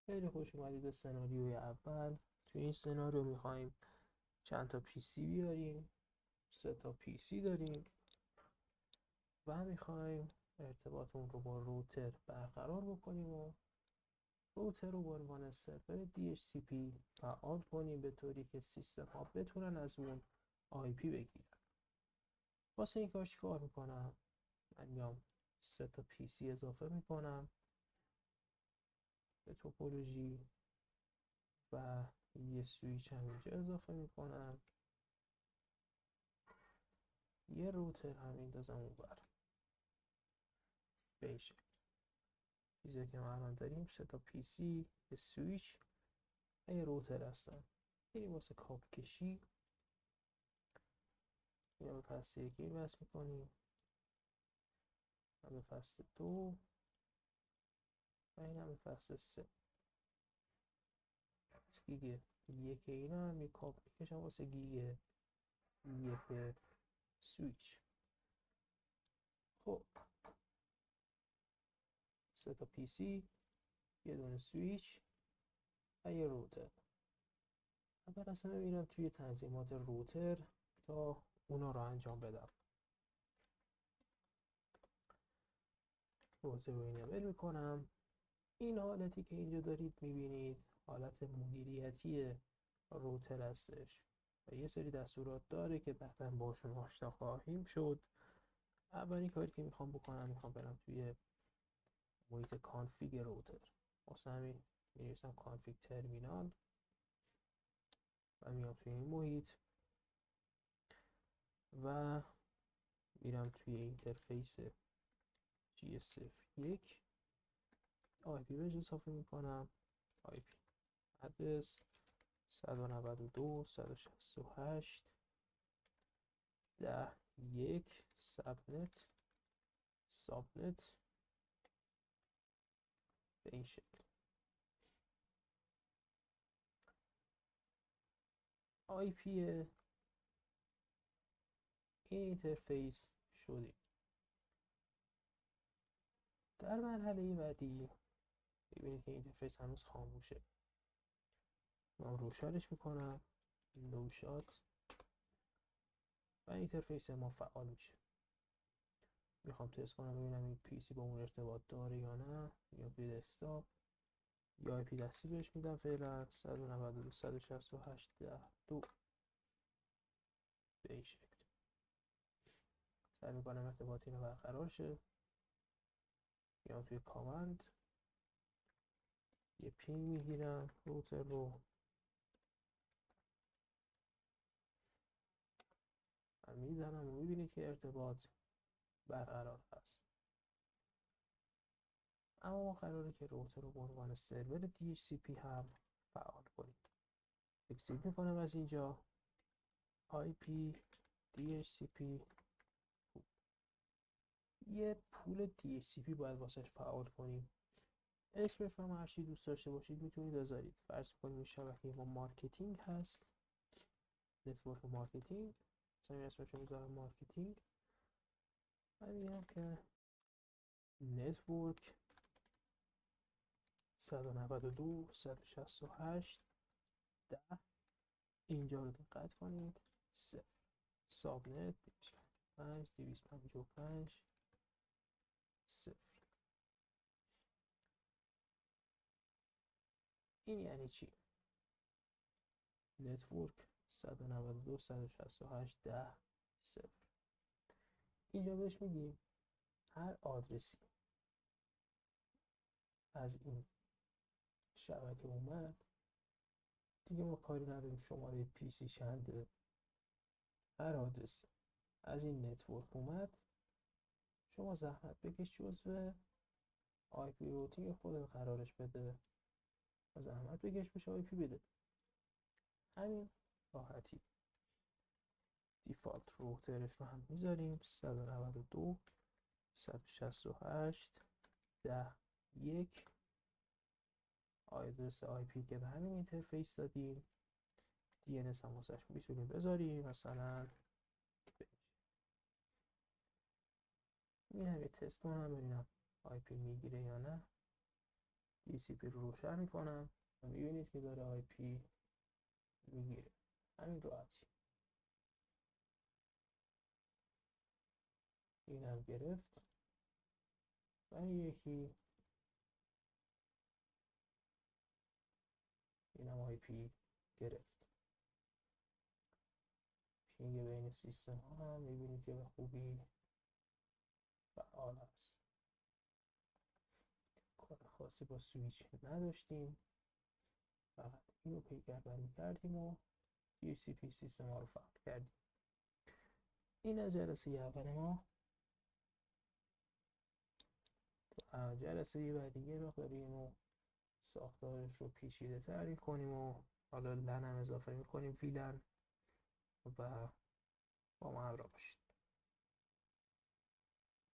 خیلی خوش اومدید به سناریوی اول. تو این سناریو میخوایم چند تا PC بیاریم، 3 تا PC داریم و میخوایم ارتباطمون رو با روتر برقرار بکنیم و روتر رو به عنوان سرور DHCP فعال کنیم به طوری که سیستم ها بتونن از اون IP بگیرن. واسه این کار چیکار میکنم؟ من میام 3 تا PC اضافه میکنم به توپولوژی و یه سویچ هم اینجا اضافه میکنم، یه روتر هم میندازم اونور. به این شکل چیزی که ما الان داریم 3 تا PC، یه سویچ و یه روتر هستن. میریم واسه کابل کشی، یا به فصل 1 وصل میکنیم و به فصل 2 و این هم به فصل 3. گیگ 1 اینا هم یه کابل میکشم واسه گیگ 1 سویچ. خب 3 تا PC، یه دونه سویچ و یه روتر. اول اصلا ببینم توی تنظیمات روتر تا اونا رو انجام بدم. روتر رو اینیبل میکنم. این حالتی که اینجا دارید میبینید حالت مدیریتی روتر هستش و یه سری دستورات داره که بعدا باشون آشنا خواهیم شد. اولین کاری که میخوام بکنم، میخوام برم توی محیط کانفیگ روتر. واسه همین می‌نویسم کانفیگ ترمینال و میام توی این محیط و میرم توی اینترفیس GS01 IP بهش اضافه میکنم. IP ادرس 192.168.10.1 سابنت به این شکل. IP این اینترفیس شدیم. در مرحله بعدی ببینید که اینترفیس هنوز خاموشه. من روشنش میکنم، نوشات و اینترفیس ما فعال میشه. میخوام تست کنم ببینم این PC با اون ارتباط داره یا نه. یا توی دسکتاپ یا IP دستی بهش میدم فعلا 192.168.10.2 به این شکل. سعی میکنم ارتباط اینو برقرار شه. یا توی کامند یه پینگ میگیرم روتر رو و میزنم و میبینید که ارتباط برقرار هست. اما ما قراره که روتر رو به عنوان سرور DHCP هم فعال کنیم. اکسید میکنم از اینجا IP DHCP. یه پول DHCP باید واسه فعال کنیم. اسمش رو هم هر چی دوست داشته باشید میتونید بذارید. فرض کنیم این شبکه ما مارکتینگ هست، نتورک مارکتینگ، مثلا اسمش رو میذارم مارکتینگ و میگم که نتورک 192.168.10. اینجا رو دقت کنید 0 سابنت 255 0. این یعنی چی؟ نتورک 192.168.10 0. اینجا بهش میگیم هر آدرسی از این شبکه اومد، دیگه ما کاری نداریم شماره PC چنده. هر آدرسی از این نتورک اومد، شما زحمت بکش جزو IP روتینگ خودت قرارش بده و زحمت بکش بهش IP بده. همین راحتی. دیفالت روترش رو هم میذاریم 192.168.10.1 آدرس IP که به همین اینترفیس دادیم. DNS هم واسش میتونیم بذاریم، مثلا این هم یه تست کنم ببینم IP میگیره یا نه. DHCP TCP رو روشن میکنم و میبینید که داره IP میگیره. همین راحتی. اینم گرفت و این یکی اینم IP گرفت. پینگ بین سیستم ها هم میبینید که به خوبی فعال هست. کار خاصی با سویچ نداشتیم، فقط اینو پیگربندی کردیم و TCP سیستم ها رو فعال کردیم. این از جلسه اول ما. جلسه بعدی یه مقدار اینو ساختارش رو پیچیده تر کنیم و حالا لن هم اضافه میکنیم، ویلن، و با ما همراه باشید.